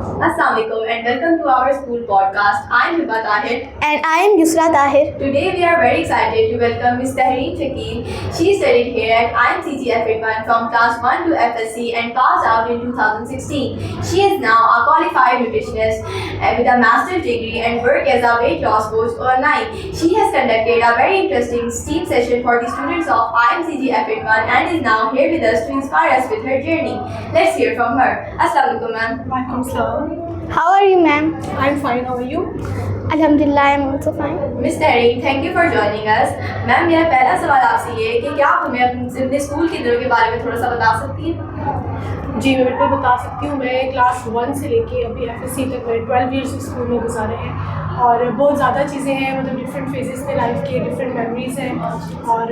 Assalamualaikum and welcome to our school podcast. I am Hiba Tahir. And I am Yusra Tahir. Today we are very excited to welcome Ms. Tahreen Shakil. She studied here at IMCG F81 from class 1 to FSC and passed out in 2016. She is now a qualified nutritionist with a master's degree and work as a weight loss coach online. She has conducted a very interesting STEAM session for the students of IMCG F81 and is now here with us to inspire us with her journey. Let's hear from her. Assalamualaikum ma'am. Walaikum salam. How are you, ma'am? I'm fine. How are you? Alhamdulillah, I am also fine. Miss Tahreen, thank you for joining us. Ma'am मेरा पहला सवाल आपसे ये है कि क्या आप हमें अपने स्कूल के दिनों के बारे में थोड़ा सा बता सकती हैं? जी मैं बिल्कुल बता सकती हूँ। मैं क्लास 1 से लेके अभी FSC तक मैंने 12 ईयर्स स्कूल में गुजारे हैं और बहुत ज़्यादा चीज़ें हैं, मतलब डिफरेंट फेजेस थे लाइफ के, डिफरेंट मेमोरीज हैं। और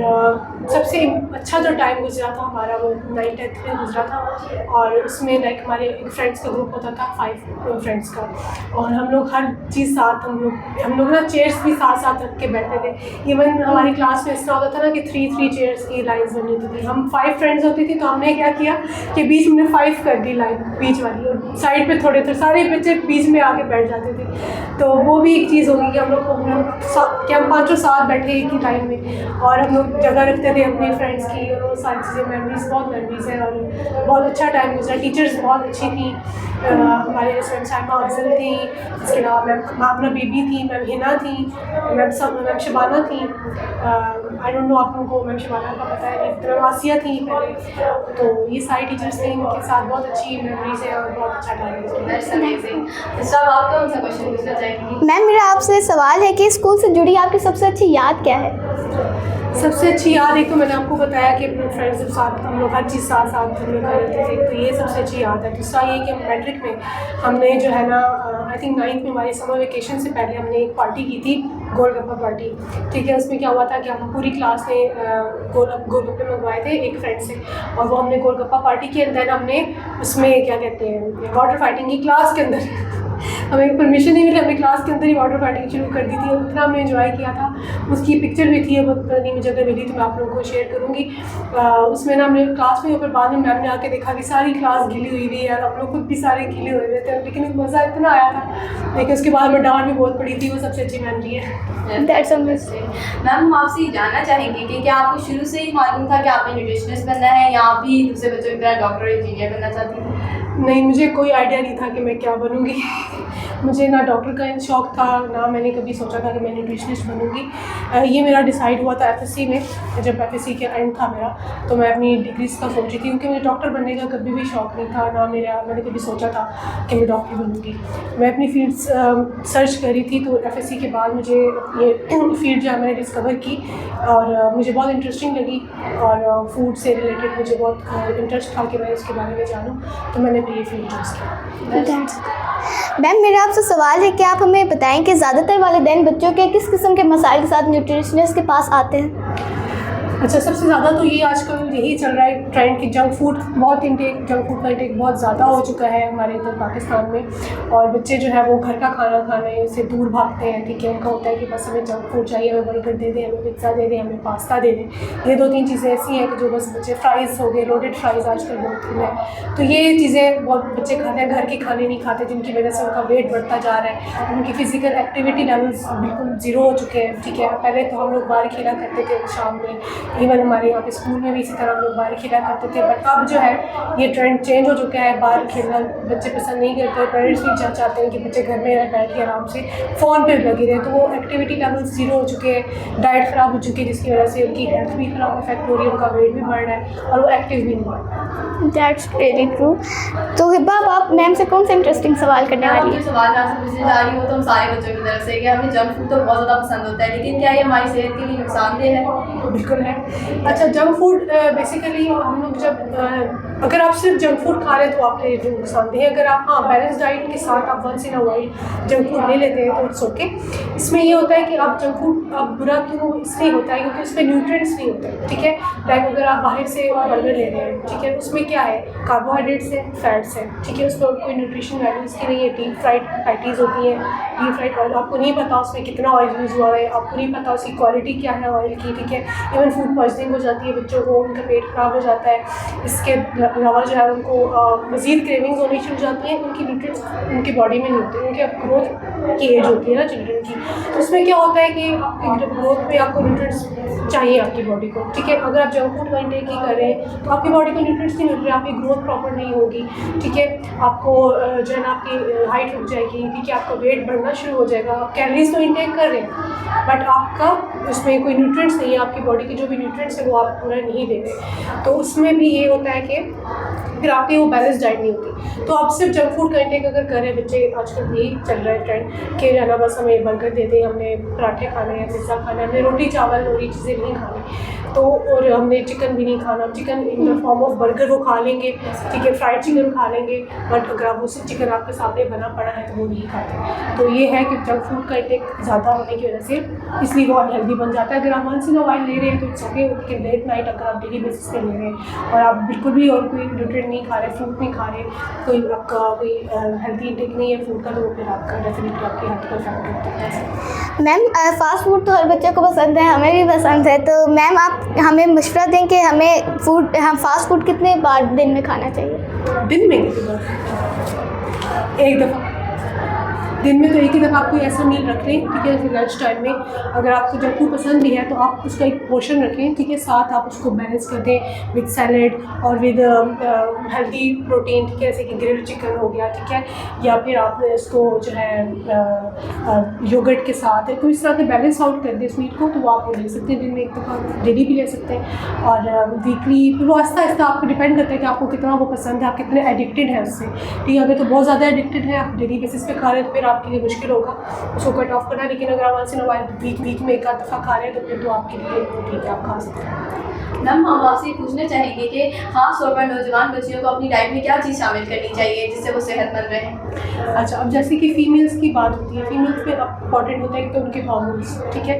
सबसे अच्छा जो टाइम गुजरा था हमारा वो 9th-10th में गुजरा था और उसमें लाइक हमारे एक फ्रेंड्स का ग्रुप होता था 5 फ्रेंड्स का और हम लोग हर चीज़ साथ हम लोग ना चेयर्स भी साथ साथ रख के बैठते थे। इवन हमारी क्लास में इस तरह होता था ना कि 3 चेयर्स की लाइन्स बनी होती थी। हम 5 फ्रेंड्स होती थी तो हमने क्या किया कि बीच में 5 कर दी लाइन बीच वाली और साइड पे थोड़े सारे बच्चे बीच में आके बैठ जाते थे। तो वो भी एक चीज़ होगी कि हम पाँचों साथ बैठे एक ही लाइन में और हम लोग जगह रखते थे अपने फ्रेंड्स की और वो सारी चीज़ें बहुत मेमोरीज हैं और बहुत अच्छा टाइम गुजरा। टीचर्स बहुत अच्छी थी, हमारे रेस्टोरेंट साहिबा अफजल थी, इसके अलावा मैम अपना बेबी थी, मैम हिना थी, मैम शबाना थी। आई डोंट नो आप लोगों को मैम शबाना का पता है, मैम आसिया थी पहले। तो ये सारी टीचर्स थे, इनके साथ बहुत अच्छी मेमोरीज है और बहुत अच्छा टाइम गुजरा। आप कौन सा क्वेश्चन पूछना चाहेंगी? मैम मेरा आपसे सवाल है कि स्कूल से जुड़ी आपकी सबसे अच्छी याद क्या है? सबसे अच्छी याद एक तो मैंने आपको बताया कि अपने फ्रेंड्स के साथ हम लोग हर चीज़ साथ साथ हम लोग कर रहे थे, तो ये सबसे अच्छी याद है। दूसरा ये कि मैट्रिक में हमने जो है ना आई थिंक 9th में हमारी समर वेकेशन से पहले हमने एक पार्टी की थी, गोलगप्पा पार्टी। ठीक है, उसमें क्या हुआ था कि हम पूरी क्लास ने गोलगप्पे मंगवाए थे एक फ्रेंड से और वो हमने गोलगप्पा पार्टी की एंड देन हमने उसमें क्या कहते हैं वाटर फाइटिंग की क्लास के अंदर हमें परमिशन नहीं मिली, हमने क्लास के अंदर ही वाटर फाइटिंग शुरू कर दी थी और इतना हमने एंजॉय किया था। उसकी पिक्चर भी थी, वो पता नहीं मुझे अगर मिली तो मैं आप लोगों को शेयर करूँगी। उसमें ना हमने क्लास में ऊपर बाद में मैम ने आके देखा कि सारी क्लास गिली हुई थी यार, हम लोग खुद भी सारे गिले हुए थे, लेकिन मज़ा इतना आया था। लेकिन उसके बाद हमें डांट भी बहुत पड़ी थी, वो सबसे अच्छी मेमोरी है। That's amazing. मैम हम आपसे ये जानना चाहेंगे कि क्या आपको शुरू से ही मालूम था कि आपने न्यूट्रिशनिस्ट बनना है या आप भी दूसरे बच्चों की तरह डॉक्टर इंजीनियर बनना चाहती थी? नहीं, मुझे कोई आइडिया नहीं था कि मैं क्या बनूँगी। मुझे ना डॉक्टर का शौक़ था, ना मैंने कभी सोचा था कि मैं न्यूट्रिशनिस्ट बनूँगी। ये मेरा डिसाइड हुआ था FSC में, जब FSC के एंड था मेरा, तो मैं अपनी डिग्रीज़ का सोच रही थी क्योंकि मुझे डॉक्टर बनने का कभी भी शौक़ नहीं था, ना मैंने कभी सोचा था कि मैं डॉक्टर बनूँगी। मैं अपनी फील्ड सर्च कर रही थी, तो FSC के बाद मुझे ये फील्ड जो है मैंने डिस्कवर की और मुझे बहुत इंटरेस्टिंग लगी और फूड से रिलेटेड मुझे बहुत इंटरेस्ट था कि मैं इसके बारे में जानूँ, तो मैंने भी ये फील्ड चूज़ किया। मैम मेरा आपसे सवाल है कि आप हमें बताएं कि ज़्यादातर वालिदैन बच्चों के किस किस्म के मसाइल के साथ न्यूट्रिशनिस्ट के पास आते हैं? अच्छा, सबसे ज़्यादा तो ये आजकल यही चल रहा है ट्रेंड कि जंक फूड का इंटेक बहुत ज़्यादा हो चुका है हमारे इधर पाकिस्तान में और बच्चे जो है वो घर का खाना खाने से दूर भागते हैं। ठीक है, उनका होता है कि बस हमें जंक फूड चाहिए, हमें बर्गर दे दें, हमें पिज़्ज़ा दे दें, हमें पास्ता दे दें। ये 2-3 चीज़ें ऐसी हैं कि जो बस बच्चे फ्राइज़ हो गए, लोडेड फ्राइज़ आजकल बहुत खुले हैं, तो ये चीज़ें बहुत बच्चे खाते हैं, घर के खाने नहीं खाते, जिनकी वजह से उनका वेट बढ़ता जा रहा है, उनकी फ़िज़िकल एक्टिविटी लेवल्स बिल्कुल ज़ीरो हो चुके हैं। ठीक है, पहले तो हम लोग बाहर खेला करते थे शाम में, इवन हमारे यहाँ पे स्कूल में भी इसी तरह हम लोग बाहर खेला करते थे, बट अब जो है ये ट्रेंड चेंज हो चुका है। बाहर खेलना बच्चे पसंद नहीं करते, पेरेंट्स भी चाहते हैं कि बच्चे घर में बैठ के आराम से फ़ोन पे लगे रहे, तो वो एक्टिविटी लेवल्स ज़ीरो हो चुके हैं, डाइट ख़राब हो चुकी है, जिसकी वजह से उनकी हेल्थ भी ख़राब इफेक्ट हो रही है, उनका वेट भी बढ़ रहा है और वो एक्टिव भी नहीं है। That's very true. तो हिब्बा आप मैम से कौन सा इंटरेस्टिंग सवाल करने वाली है? सवाल आपसे पूछने जा रही हूँ तो हम सारे बच्चों की तरफ से कि हमें जंक फूड तो बहुत ज़्यादा पसंद होता है, लेकिन क्या ये हमारी सेहत के लिए नुकसानदेह है? बिल्कुल है। अच्छा, जंक फूड बेसिकली हम लोग जब अगर आप सिर्फ जंक फूड खा रहे हैं तो आपके लिए नुकसानदेह है। अगर आप बैलेंस डाइट के साथ आप once in a while junk food ले लेते हैं तो इट्स ओके। इसमें ये होता है कि आप जंक फूड आप बुरा क्यों इसलिए होता है क्योंकि उसमें न्यूट्रिएंट्स नहीं होते। ठीक है, लाइक अगर आप बाहर से बर्गर ले रहे हैं, ठीक है, उसमें क्या है, कार्बोहाइड्रेट्स है, फैट्स है, ठीक है, उसमें कोई न्यूट्रिशन वैल्यू इसकी नहीं है। डीप फ्राइड पैटीज़ होती हैं, डीप फ्राइड ऑयल, आपको नहीं पता उसमें कितना ऑयल यूज़ हुआ है, आपको नहीं पता उसकी क्वालिटी क्या है ऑयल की। ठीक है, इवन फूड पॉइजनिंग हो जाती है बच्चों को, उनका पेट ख़राब हो जाता है। इसके अलावा जो है उनको मज़ीद क्रेविंग्स होनी शुरू हो जाती हैं। उनकी न्यूट्रिएंट्स उनकी बॉडी में नहीं होते, उनकी अब ग्रोथ की एज होती है ना चिल्ड्रन की, तो उसमें क्या होता है कि ग्रोथ में आपको न्यूट्रिएंट्स चाहिए आपकी बॉडी को, ठीक है। अगर आप जंक फूड का इंटेक ही कर रहे हैं तो आपकी बॉडी को न्यूट्रिएंट्स नहीं मिल रहे, आपकी ग्रोथ प्रॉपर नहीं होगी, ठीक है। आपको जो है ना आपकी हाइट रुक जाएगी, ठीक है, आपका वेट बढ़ना शुरू हो जाएगा। आप कैलोरीज तो इंटेक कर रहे हैं बट आपका उसमें कोई न्यूट्रिएंट्स नहीं है, आपकी बॉडी के जो भी न्यूट्रिएंट्स है वो आप पूरा नहीं दे रहे, तो उसमें भी ये होता है कि फिर आपकी वो बैलेंस डाइट नहीं होती। तो आप सिर्फ जंक फूड का इंटेक अगर कर रहे हैं, बच्चे आजकल यही चल रहा है ट्रेंड कि जो है ना बस हमें बर्गर दे दें, हमने पराठे खाने हैं, पिज़्ज़ा खाना है, हमने रोटी चावल और ये चीज़ें नहीं खानी, तो और हमने चिकन भी नहीं खाना, chicken in the form of burger वो खा लेंगे, ठीक है, फ्राइड चिकन खा लेंगे, बट अगर आप उसी चिकन आपके सामने बना पड़ा है तो वो नहीं खाते। तो ये है कि जंक फूड का इंटेक ज़्यादा होने की वजह से इसलिए वो अनहेल्दी बन जाता है। अगर आप वंस इन अ वाइल ले रहे हैं तो इट्स ओके, कि लेट नाइट अगर आप डेली बेसिस पे ले रहे हैं और आप बिल्कुल भी और कोई न्यूट्रिएंट नहीं खा रहे, फ्रूट नहीं खा रहे, कोई आपका कोई हेल्दी इंटेक नहीं है फूड का, तो वो फिर आपका डेफिनेटली आपकी हेल्थ को इफेक्ट करता है। मैम फास्ट फूड तो हर बच्चे को पसंद है, हमें भी पसंद है, तो मैम आप हमें मशवरा दें कि हम फास्ट फूड कितने बार दिन में खाना चाहिए? दिन में कितनी बार? एक दफ़ा दिन में, तो एक ही दफ़ा आपको ऐसा मील रख लें, ठीक है। जैसे लंच टाइम में अगर आपको जंक फूड पसंद भी है तो आप उसका एक पोर्शन रखें, ठीक है, साथ आप उसको बैलेंस कर दें विद सैलड और विद हेल्दी प्रोटीन, ठीक है, जैसे कि ग्रिल्ड चिकन हो गया, ठीक है, या फिर आप इसको जो है योगर्ट के साथ है, तो इस तरह से बैलेंस आउट कर दें इस मीट को, तो वो आप वो ले सकते हैं दिन में एक दफ़ा, डेली भी ले सकते हैं और वीकली। फिर वो आहिस्ता आहिस्ता आपको डिपेंड करता है कि आपको कितना वो पसंद है, आप कितने एडिक्टेड हैं उससे, ठीक है। अगर तो बहुत ज़्यादा एडिक्टेड है, आप डेली बेसिस पे खा रहे हैं तो फिर आपके लिए मुश्किल होगा उसको कट ऑफ करना, लेकिन अगर आप once in a while week में एक आध दफ़ा खा रहे हैं तो फिर तो आपके लिए ठीक है, आप खा सकते हैं। मैम हम आपसे पूछना चाहेंगे कि खास तौर पर नौजवान बच्चियों को अपनी डाइट में क्या चीज़ शामिल करनी चाहिए जिससे वो सेहतमंद रहें? अच्छा, अब जैसे कि फ़ीमेल्स की बात होती है, फ़ीमेल्स में इंपॉर्टेंट होता है कि तो उनके हार्मोन्स, ठीक है,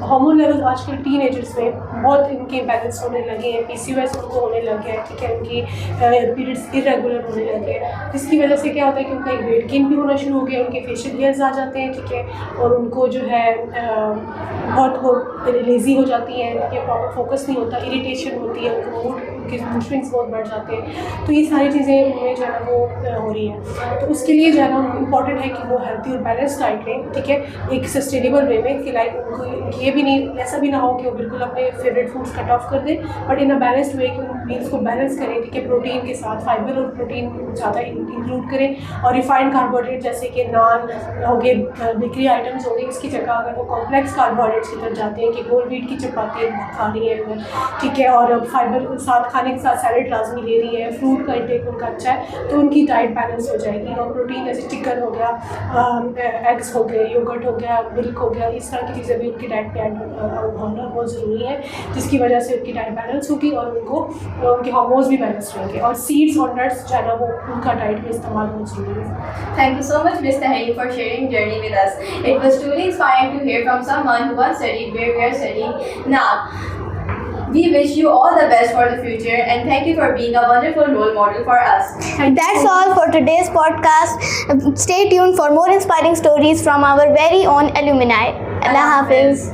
हार्मोन लेवल आजकल टीनेजर्स में बहुत इनके बैलेंस होने लगे हैं, PCOS उनको होने लगे हैं, ठीक है, उनकी पीरियड्स इरेगुलर होने लगे हैं, जिसकी वजह से क्या होता है कि उनका एक वेट गेन भी होना शुरू हो गया, उनके फेशियल हेयर्स आ जाते हैं, ठीक है, और उनको जो है बहुत वो लेज़ी हो जाती हैं, उनके प्रॉपर फोकस नहीं होता, इरिटेशन होती है, उनको उनके मूड स्विंग्स बहुत बढ़ जाते हैं, तो ये सारी चीज़ें उनमें जो है ना वो हो रही हैं। तो उसके लिए जो है ना उनको इम्पॉर्टेंट है कि वो हेल्थी और बैलेंस डाइट लें, ठीक है, एक सस्टेनेबल वे में, कि लाइक उनको ये भी नहीं, ऐसा भी ना हो कि वो बिल्कुल अपने फेवरेट फूड्स कट ऑफ कर दें, but in a balanced way कि मील्स को बैलेंस करें, ठीक है, प्रोटीन के साथ फाइबर और प्रोटीन ज़्यादा इंक्लूड करें, और रिफाइंड कार्बोहाइड्रेट जैसे कि नान हो गए, बेकरी आइटम्स हो गए, इसकी जगह अगर वो कॉम्प्लेक्स कार्बोहाइड्रेट्स की तरफ जाते हैं कि होल व्हीट की चपाती खा रही है, ठीक है, और फाइबर साथ खाने के साथ सैलड लाजमी ले रही है, फ्रूट का इंटेक उनका अच्छा है, तो उनकी डाइट बैलेंस हो जाएगी। और प्रोटीन जैसे चिकन हो गया, एग्स हो गए, योगर्ट हो गया, मिल्क हो गया, इस तरह की चीज़ें भी उनकी डाइट में ऐड होना बहुत ज़रूरी है, जिसकी वजह से उनकी डाइट बैलेंस होगी और उनको उनके हार्मोन्स भी बैलेंस रहेंगे। और सीड्स और नट्स जो है ना वो उनका डाइट में इस्तेमाल बहुत ज़रूरी है। Thank you so much, Ms. Tahiri, for sharing journey with us. It was truly inspiring to hear from someone who once studied where we are studying now. We wish you all the best for the future and thank you for being a wonderful role model for us. That's all for today's podcast. Stay tuned for more inspiring stories from our very own alumni. Allah Hafiz.